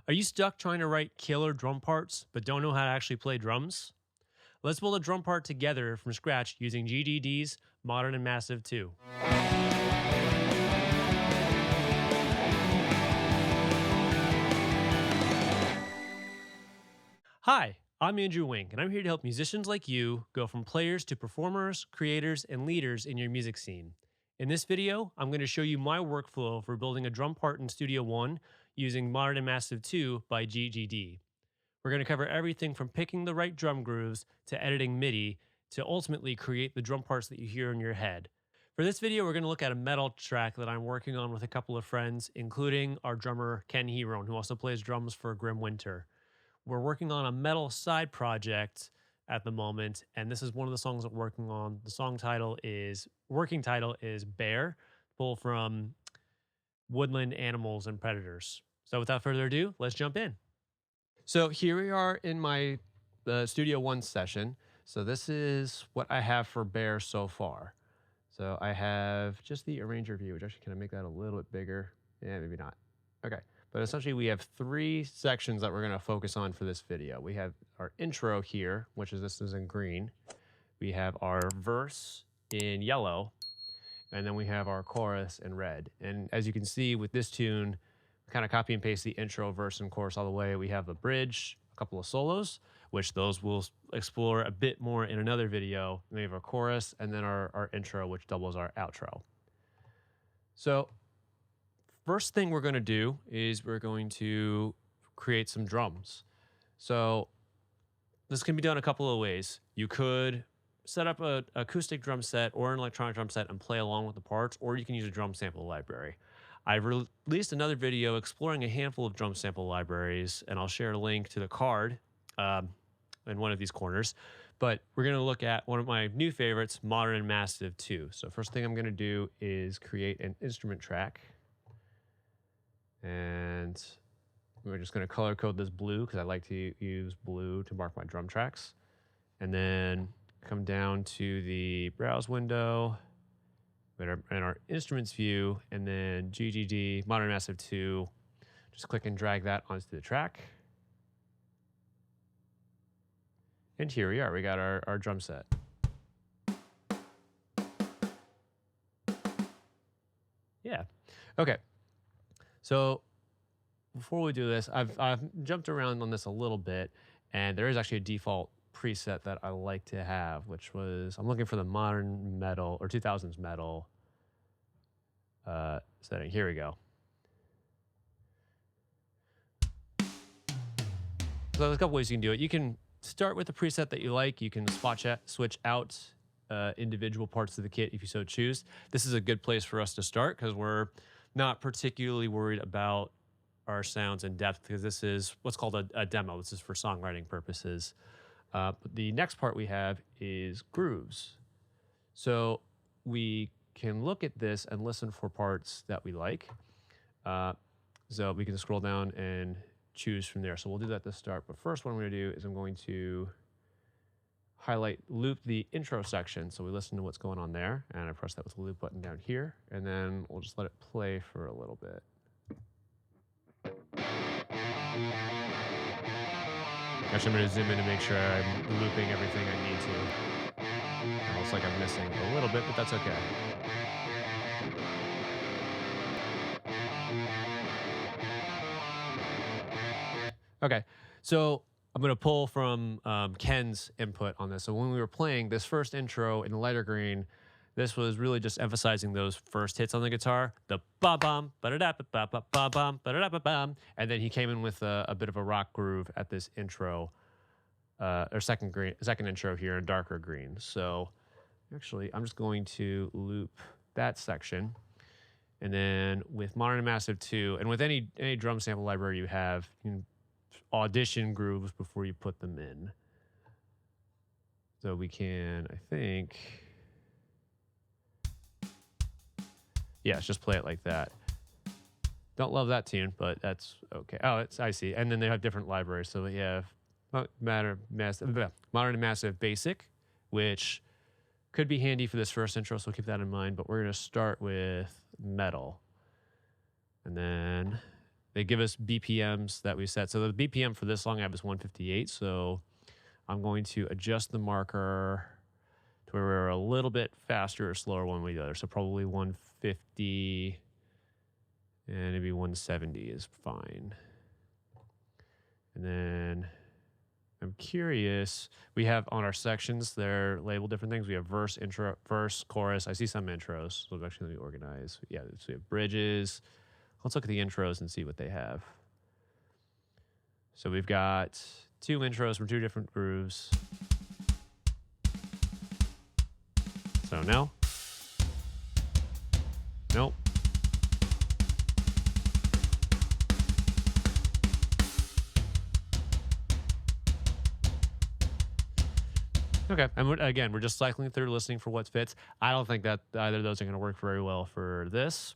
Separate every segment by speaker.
Speaker 1: Are you stuck trying to write killer drum parts but don't know how to actually play drums? Let's build a drum part together from scratch using GGD's Modern and Massive 2. Hi, I'm Andrew Wink, and I'm here to help musicians like you go from players to performers, creators, and leaders in your music scene. In this video, I'm going to show you my workflow for building a drum part in Studio One using Modern and Massive 2 by GGD. We're going to cover everything from picking the right drum grooves to editing MIDI to ultimately create the drum parts that you hear in your head. For this video, we're going to look at a metal track that I'm working on with a couple of friends, including our drummer Ken Giron, who also plays drums for Grim Winter. We're working on a metal side project at the moment, and this is one of the songs that we're working on. The working title is Bear, pulled from Woodland Animals and Predators. So without further ado, let's jump in. So here we are in my Studio One session. So this is what I have for Bear so far. So I have just the arranger view, which actually can I make that a little bit bigger? Yeah, maybe not. Okay. But essentially we have three sections that we're going to focus on for this video. We have our intro here, which is this is in green. We have our verse in yellow, and then we have our chorus in red. And as you can see with this tune, we kind of copy and paste the intro, verse, and chorus all the way. We have a bridge, a couple of solos, which those we'll explore a bit more in another video. And we have our chorus, and then our intro, which doubles our outro. So first thing we're going to do is we're going to create some drums. So this can be done a couple of ways. You could set up an acoustic drum set or an electronic drum set and play along with the parts, or you can use a drum sample library. I've released another video exploring a handful of drum sample libraries, and I'll share a link to the card in one of these corners. But we're going to look at one of my new favorites, Modern and Massive 2. So first thing I'm going to do is create an instrument track. And we're just going to color code this blue because I like to use blue to mark my drum tracks. And then come down to the browse window and our instruments view, and then GGD Modern Massive 2. Just click and drag that onto the track. And here we are. We got our drum set. Yeah. Okay. So before we do this, I've jumped around on this a little bit, and there is actually a default preset that I like to have, which was I'm looking for the modern metal or 2000s metal setting. Here we go. So there's a couple ways you can do it. You can start with the preset that you like. You can switch out individual parts of the kit if you so choose. This is a good place for us to start because we're not particularly worried about our sounds in depth because this is what's called a demo. This is for songwriting purposes. But the next part we have is grooves. So we can look at this and listen for parts that we like. So we can scroll down and choose from there. So we'll do that to start. But first what I'm going to do is I'm going to loop the intro section. So we listen to what's going on there. And I press that with the loop button down here. And then we'll just let it play for a little bit. Actually, I'm going to zoom in to make sure I'm looping everything I need to. It looks like I'm missing a little bit, but that's okay. Okay, so I'm going to pull from Ken's input on this. So when we were playing this first intro in lighter green, this was really just emphasizing those first hits on the guitar, the ba-bum, ba-da-da-ba-ba, ba-bum, ba-da-da-ba-bum, and then he came in with a bit of a rock groove at this intro, or second intro here in darker green. So actually, I'm just going to loop that section. And then with Modern and Massive 2, and with any drum sample library you have, you can audition grooves before you put them in. So we can, I think, yeah, just play it like that. Don't love that tune, but that's okay. Oh, I see. And then they have different libraries. So we have Modern and Massive Basic, which could be handy for this first intro, so keep that in mind. But we're going to start with Metal. And then they give us BPMs that we set. So the BPM for this song I have is 158. So I'm going to adjust the marker to where we're a little bit faster or slower one way or the other. So probably 150 and maybe 170 is fine. And then I'm curious, we have on our sections, they're labeled different things. We have verse, intro, verse, chorus. I see some intros. So actually let me organize. Yeah, so we have bridges. Let's look at the intros and see what they have. So we've got 2 intros from 2 different grooves. So no. Nope. Okay, and again, we're just cycling through, listening for what fits. I don't think that either of those are going to work very well for this.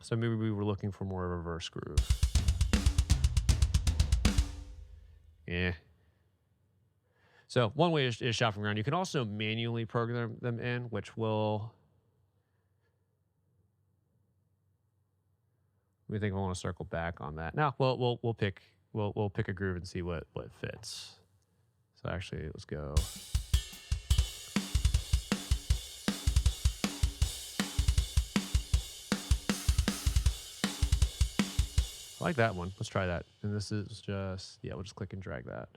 Speaker 1: So maybe we were looking for more of a verse groove. Yeah. So one way is shuffling around. You can also manually program them in, which will... We think I want to circle back on that. Now, we'll pick a groove and see what fits. So actually, let's go. I like that one. Let's try that. And this is just, yeah, we'll just click and drag that.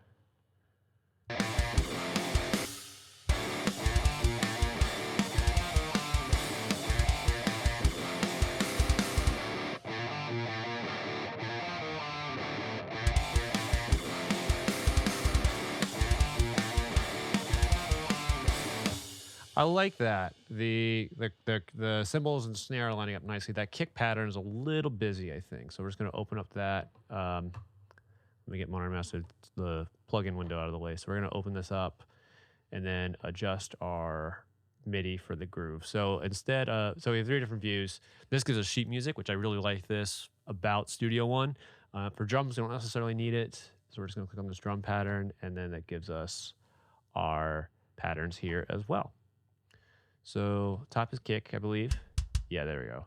Speaker 1: I like that. The cymbals and snare are lining up nicely. That kick pattern is a little busy, I think. So we're just going to open up that. Let me get Modern and Massive, the plugin window out of the way. So we're going to open this up and then adjust our MIDI for the groove. So instead, so we have 3 different views. This gives us sheet music, which I really like this about Studio One. For drums, we don't necessarily need it. So we're just going to click on this drum pattern, and then that gives us our patterns here as well. So top is kick, I believe. Yeah, there we go.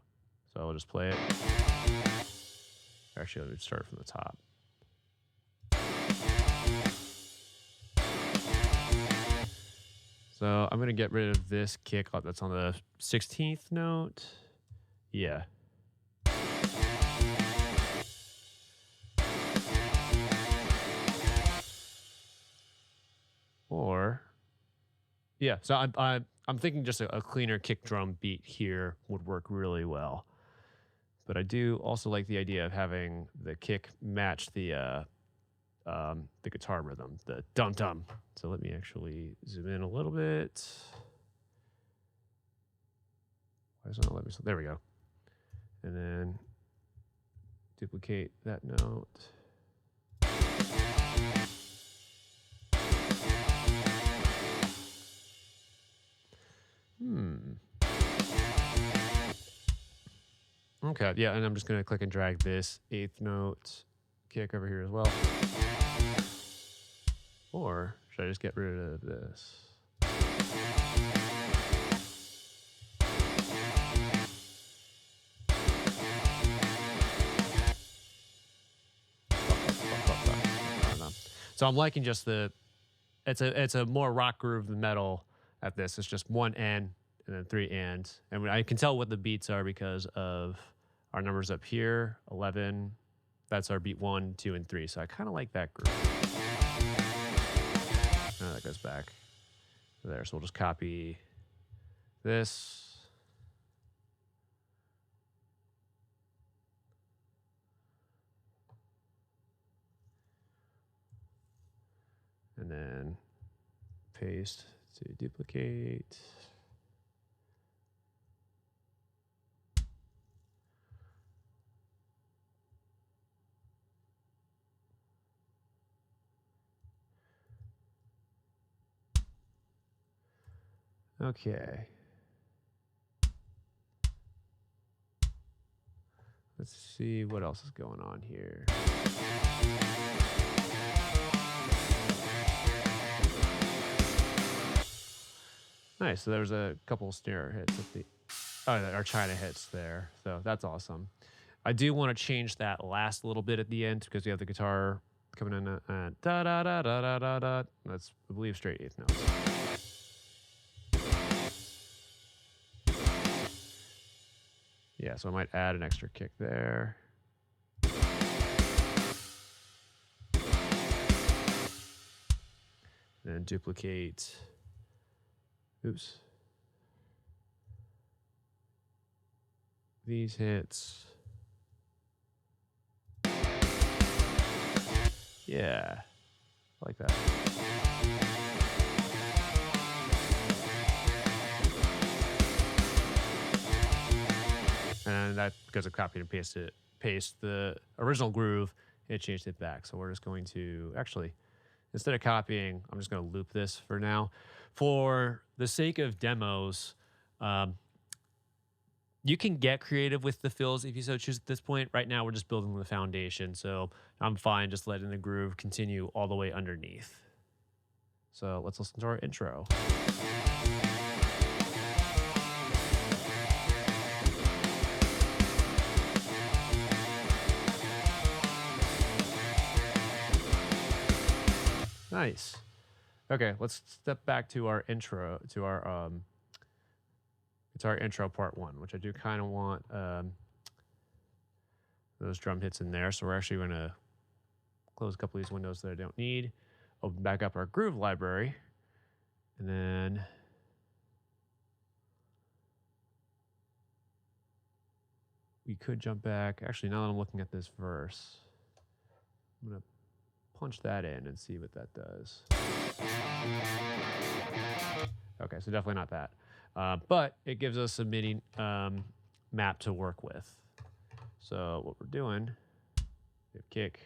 Speaker 1: So I'll just play it. Actually, let me start from the top. So I'm going to get rid of this kick that's on the 16th note. Yeah. Or, yeah, so I'm thinking just a cleaner kick drum beat here would work really well. But I do also like the idea of having the kick match the guitar rhythm, the dum-dum. So let me actually zoom in a little bit. Why doesn't it let me? There we go. And then duplicate that note. Okay, yeah, and I'm just going to click and drag this 8th note kick over here as well. Or should I just get rid of this? So I'm liking just it's a more rock groove than metal at this. It's just 1 and then 3 and I can tell what the beats are because of our numbers up here. 11, that's our beat 1, 2, and 3. So I kind of like that groove. Oh, that goes back there. So we'll just copy this. And then paste to duplicate. Okay. Let's see what else is going on here. Nice. So there's a couple snare hits at the, our China hits there. So that's awesome. I do want to change that last little bit at the end because we have the guitar coming in at da da da da da da da. That's, I believe, straight eighth notes. Yeah, so I might add an extra kick there. And duplicate. Oops. These hits. Yeah, I like that. And that, because I copied and paste the original groove, it changed it back. So we're just going to, actually, instead of copying, I'm just going to loop this for now. For the sake of demos, you can get creative with the fills if you so choose at this point. Right now, we're just building the foundation, so I'm fine just letting the groove continue all the way underneath. So let's listen to our intro. Nice. Okay, let's step back to our intro, to our it's our intro part one, which I do kind of want those drum hits in there. So we're actually going to close a couple of these windows that I don't need, open back up our groove library, and then we could jump back. Actually, now that I'm looking at this verse, I'm going to punch that in and see what that does. Okay, so definitely not that. But it gives us a MIDI map to work with. So what we're doing, we have kick.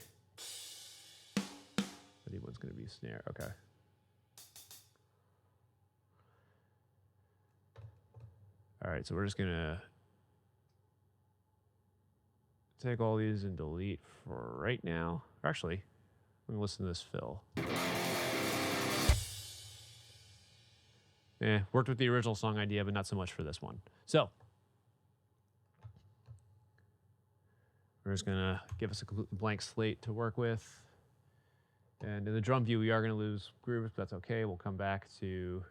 Speaker 1: MIDI one's going to be snare. Okay. All right, so we're just going to take all these and delete for right now. Actually, let me listen to this fill. Worked with the original song idea, but not so much for this one. So we're just gonna give us a completely blank slate to work with. And in the drum view, we are gonna lose grooves, but that's okay. We'll come back to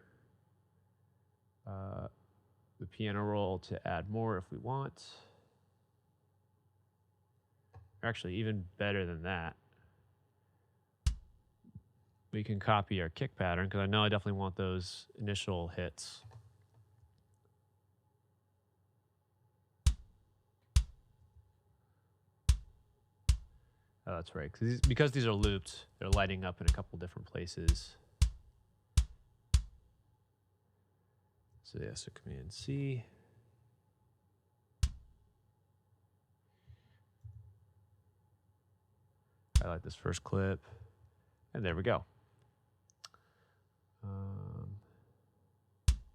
Speaker 1: the piano roll to add more if we want. Actually, even better than that, we can copy our kick pattern, because I know I definitely want those initial hits. Oh, that's right. Because these are looped, they're lighting up in a couple different places. So yeah, so Command C. I like this first clip. And there we go.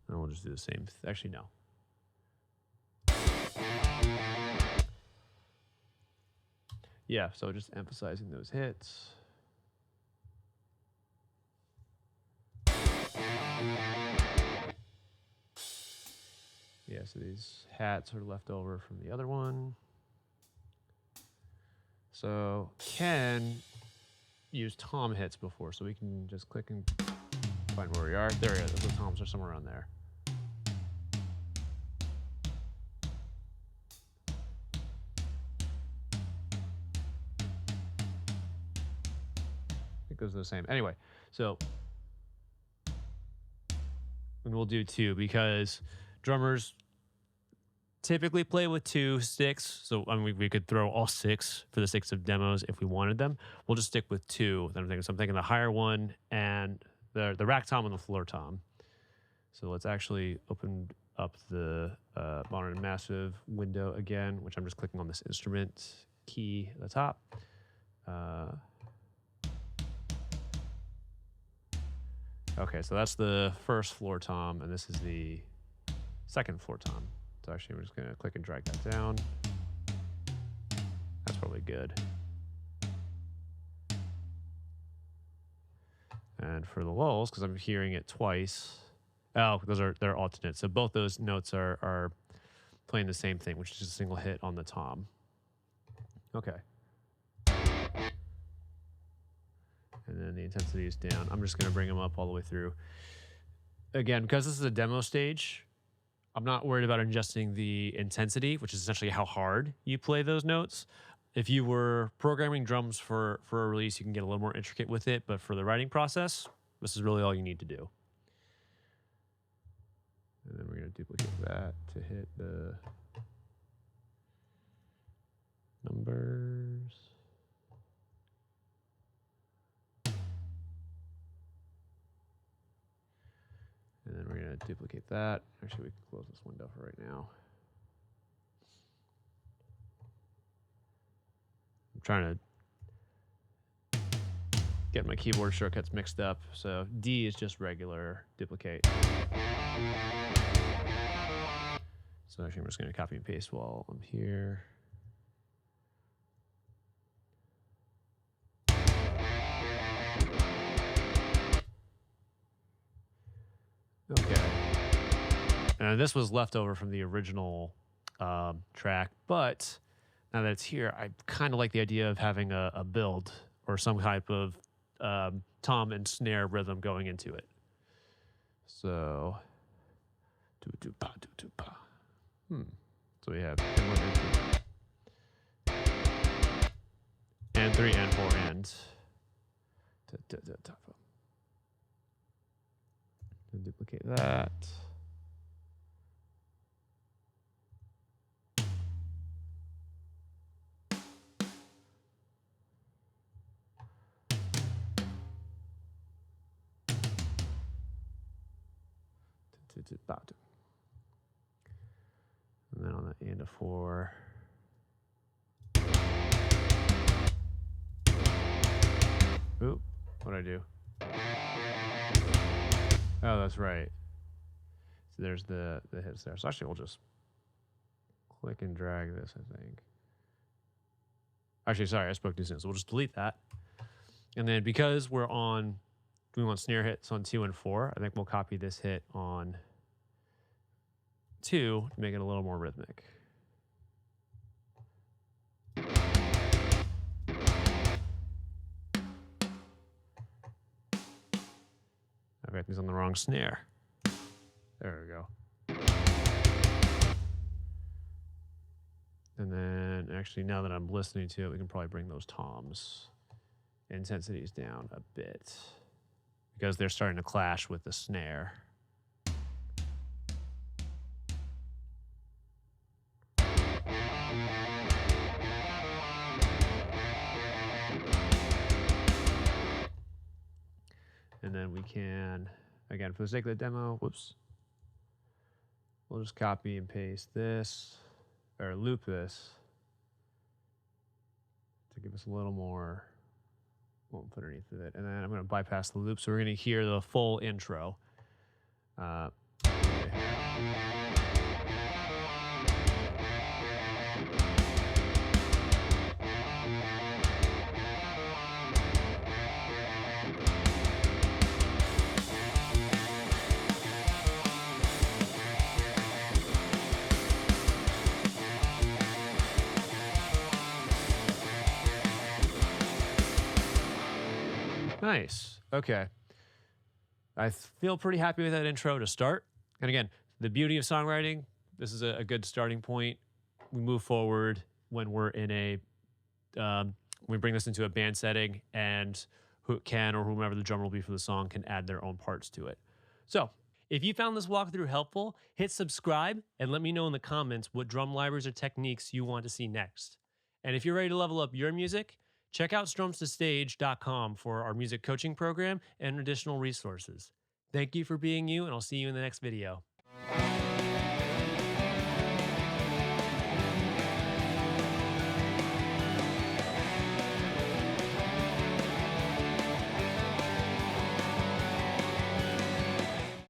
Speaker 1: And we'll just do the same. Actually, no. Yeah, so just emphasizing those hits. Yeah, so these hats are left over from the other one. So Ken used tom hits before, so we can just click and find where we are. There we go. The toms are somewhere around there. It goes the same. Anyway, so and we'll do two because drummers typically play with 2 sticks. So I mean, we could throw all 6 for the sake of demos if we wanted them. We'll just stick with 2. So I'm thinking the higher one and the rack tom and the floor tom. So let's actually open up the Modern and Massive window again, which I'm just clicking on this instrument key at the top. Okay, so that's the first floor tom, and this is the second floor tom. So actually, we're just going to click and drag that down. That's probably good. And for the lulls, because I'm hearing it twice. Oh, they're alternate. So both those notes are playing the same thing, which is just a single hit on the tom. Okay. And then the intensity is down. I'm just going to bring them up all the way through. Again, because this is a demo stage, I'm not worried about adjusting the intensity, which is essentially how hard you play those notes. If you were programming drums for a release, you can get a little more intricate with it. But for the writing process, this is really all you need to do. And then we're going to duplicate that to hit the numbers. And then we're going to duplicate that. Actually, we can close this window for right now. I'm trying to get my keyboard shortcuts mixed up. So D is just regular duplicate. So actually, I'm just going to copy and paste while I'm here. Okay. And this was left over from the original track, but now that it's here, I kind of like the idea of having a build or some type of tom and snare rhythm going into it. So, so we have and 3 and 4 and. And duplicate that. And then on the and a 4. Oop, what'd I do? Oh, that's right. So there's the hits there. So actually we'll just click and drag this, I think. Actually, sorry, I spoke too soon. So we'll just delete that. And then because we want snare hits on 2 and 4, I think we'll copy this hit on 2 to make it a little more rhythmic. I've got these on the wrong snare. There we go. And then actually, now that I'm listening to it, we can probably bring those toms intensities down a bit because they're starting to clash with the snare. And then we can, again, for the sake of the demo, we'll just copy and paste this, or loop this, to give us a little more oomph underneath of it. And then I'm going to bypass the loop, so we're going to hear the full intro. Nice. Okay. I feel pretty happy with that intro to start. And again, the beauty of songwriting, this is a good starting point. We move forward when we're in we bring this into a band setting, and Ken or whomever the drummer will be for the song can add their own parts to it. So if you found this walkthrough helpful, hit subscribe and let me know in the comments what drum libraries or techniques you want to see next. And if you're ready to level up your music, check out strumstostage.com for our music coaching program and additional resources. Thank you for being you, and I'll see you in the next video.